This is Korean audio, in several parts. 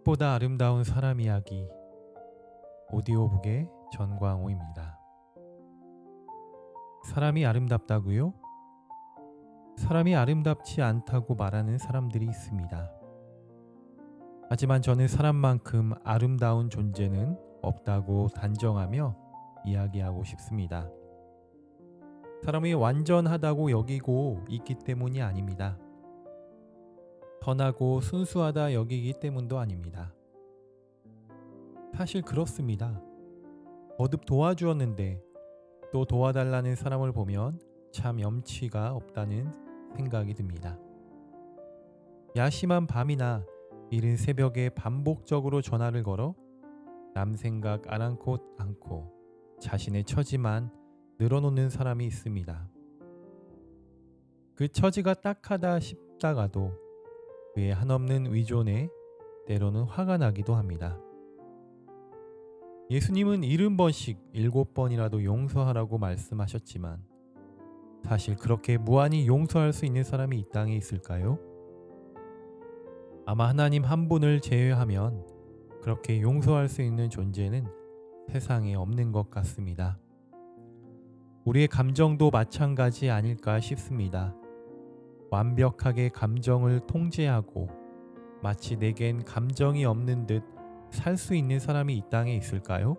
무엇보다 아름다운 사람 이야기 오디오북의 전광호입니다. 사람이 아름답다고요? 사람이 아름답지 않다고 말하는 사람들이 있습니다. 하지만 저는 사람만큼 아름다운 존재는 없다고 단정하며 이야기하고 싶습니다. 사람이 완전하다고 여기고 있기 때문이 아닙니다. 선하고 순수하다 여기기 때문도 아닙니다. 사실 그렇습니다. 거듭 도와주었는데 또 도와달라는 사람을 보면 참 염치가 없다는 생각이 듭니다. 야심한 밤이나 이른 새벽에 반복적으로 전화를 걸어 남 생각 아랑곳 않고 자신의 처지만 늘어놓는 사람이 있습니다. 그 처지가 딱하다 싶다가도 그의 한없는 의존에 때로는 화가 나기도 합니다. 예수님은 70번씩 7번이라도 용서하라고 말씀하셨지만 사실 그렇게 무한히 용서할 수 있는 사람이 이 땅에 있을까요? 아마 하나님 한 분을 제외하면 그렇게 용서할 수 있는 존재는 세상에 없는 것 같습니다. 우리의 감정도 마찬가지 아닐까 싶습니다. 완벽하게 감정을 통제하고 마치 내겐 감정이 없는 듯 살 수 있는 사람이 이 땅에 있을까요?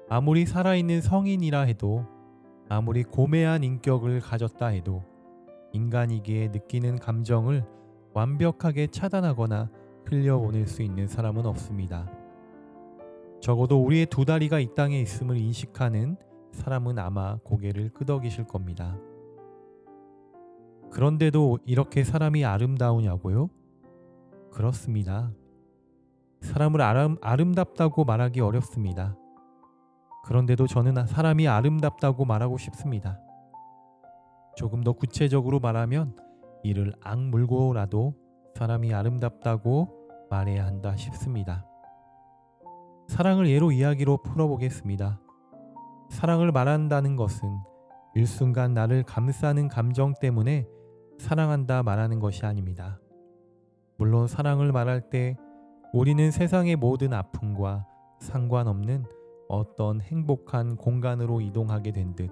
아무리 살아있는 성인이라 해도 아무리 고매한 인격을 가졌다 해도 인간이기에 느끼는 감정을 완벽하게 차단하거나 흘려보낼 수 있는 사람은 없습니다. 적어도 우리의 두 다리가 이 땅에 있음을 인식하는 사람은 아마 고개를 끄덕이실 겁니다. 그런데도 이렇게 사람이 아름다우냐고요? 그렇습니다. 사람을 아름답다고 말하기 어렵습니다. 그런데도 저는 사람이 아름답다고 말하고 싶습니다. 조금 더 구체적으로 말하면 이를 악물고라도 사람이 아름답다고 말해야 한다 싶습니다. 사랑을 예로 이야기로 풀어보겠습니다. 사랑을 말한다는 것은 일순간 나를 감싸는 감정 때문에 사랑한다 말하는 것이 아닙니다. 물론 사랑을 말할 때 우리는 세상의 모든 아픔과 상관없는 어떤 행복한 공간으로 이동하게 된 듯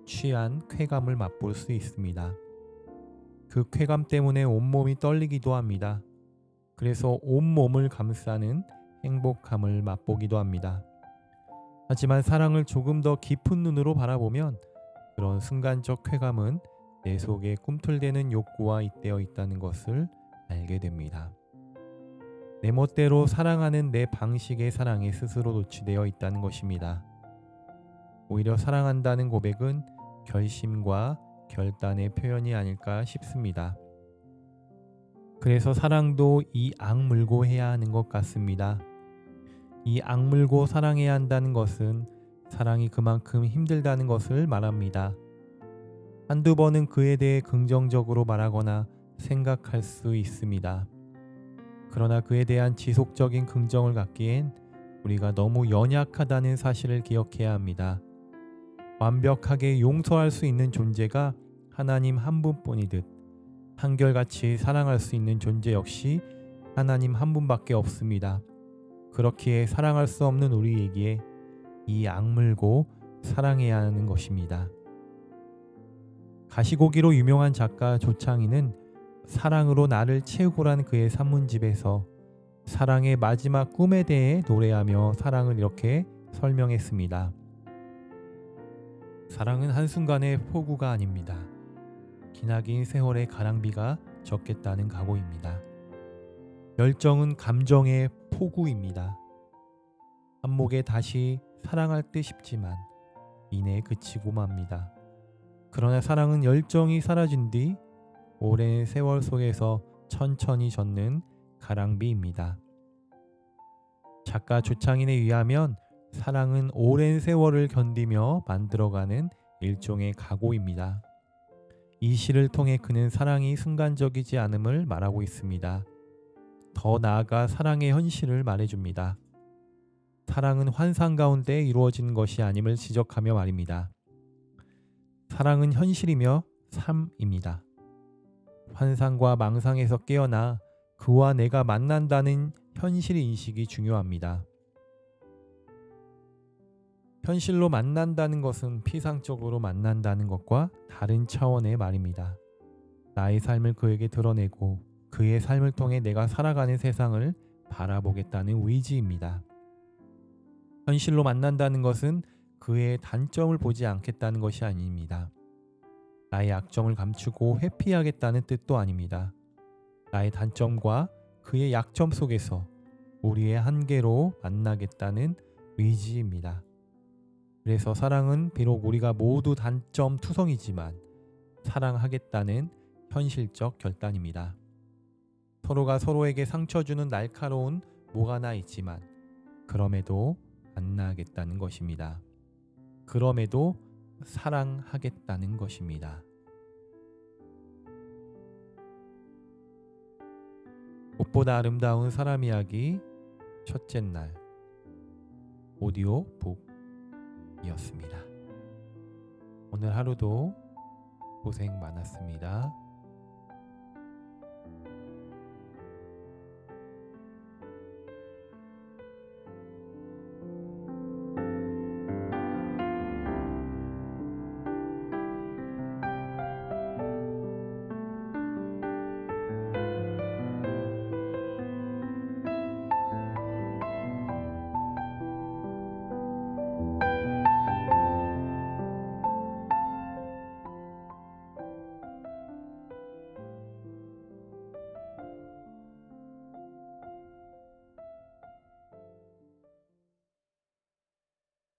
취한 쾌감을 맛볼 수 있습니다. 그 쾌감 때문에 온몸이 떨리기도 합니다. 그래서 온몸을 감싸는 행복함을 맛보기도 합니다. 하지만 사랑을 조금 더 깊은 눈으로 바라보면 그런 순간적 쾌감은 내 속에 꿈틀대는 욕구와 잇대어 있다는 것을 알게 됩니다. 내 멋대로 사랑하는 내 방식의 사랑에 스스로 노출되어 있다는 것입니다. 오히려 사랑한다는 고백은 결심과 결단의 표현이 아닐까 싶습니다. 그래서 사랑도 이 악물고 해야 하는 것 같습니다. 이 악물고 사랑해야 한다는 것은 사랑이 그만큼 힘들다는 것을 말합니다. 한두 번은 그에 대해 긍정적으로 말하거나 생각할 수 있습니다. 그러나 그에 대한 지속적인 긍정을 갖기엔 우리가 너무 연약하다는 사실을 기억해야 합니다. 완벽하게 용서할 수 있는 존재가 하나님 한 분뿐이듯 한결같이 사랑할 수 있는 존재 역시 하나님 한 분밖에 없습니다. 그렇기에 사랑할 수 없는 우리에게 이 악물고 사랑해야 하는 것입니다. 가시고기로 유명한 작가 조창희는 사랑으로 나를 채우고란 그의 산문집에서 사랑의 마지막 꿈에 대해 노래하며 사랑을 이렇게 설명했습니다. 사랑은 한순간의 폭우가 아닙니다. 기나긴 세월의 가랑비가 적겠다는 각오입니다. 열정은 감정의 폭우입니다. 한목에 다시 사랑할 듯 싶지만 이내 그치고 맙니다. 그러나 사랑은 열정이 사라진 뒤 오랜 세월 속에서 천천히 젖는 가랑비입니다. 작가 조창인에 의하면 사랑은 오랜 세월을 견디며 만들어가는 일종의 각오입니다. 이 시를 통해 그는 사랑이 순간적이지 않음을 말하고 있습니다. 더 나아가 사랑의 현실을 말해줍니다. 사랑은 환상 가운데 이루어진 것이 아님을 지적하며 말입니다. 사랑은 현실이며 삶입니다. 환상과 망상에서 깨어나 그와 내가 만난다는 현실 인식이 중요합니다. 현실로 만난다는 것은 피상적으로 만난다는 것과 다른 차원의 말입니다. 나의 삶을 그에게 드러내고 그의 삶을 통해 내가 살아가는 세상을 바라보겠다는 의지입니다. 현실로 만난다는 것은 그의 단점을 보지 않겠다는 것이 아닙니다. 나의 약점을 감추고 회피하겠다는 뜻도 아닙니다. 나의 단점과 그의 약점 속에서 우리의 한계로 만나겠다는 의지입니다. 그래서 사랑은 비록 우리가 모두 단점 투성이지만 사랑하겠다는 현실적 결단입니다. 서로가 서로에게 상처 주는 날카로운 뭐가나 있지만 그럼에도 만나겠다는 것입니다. 그럼에도 사랑하겠다는 것입니다. 꽃보다 아름다운 사람 이야기 첫째 날 오디오 북이었습니다. 오늘 하루도 고생 많았습니다.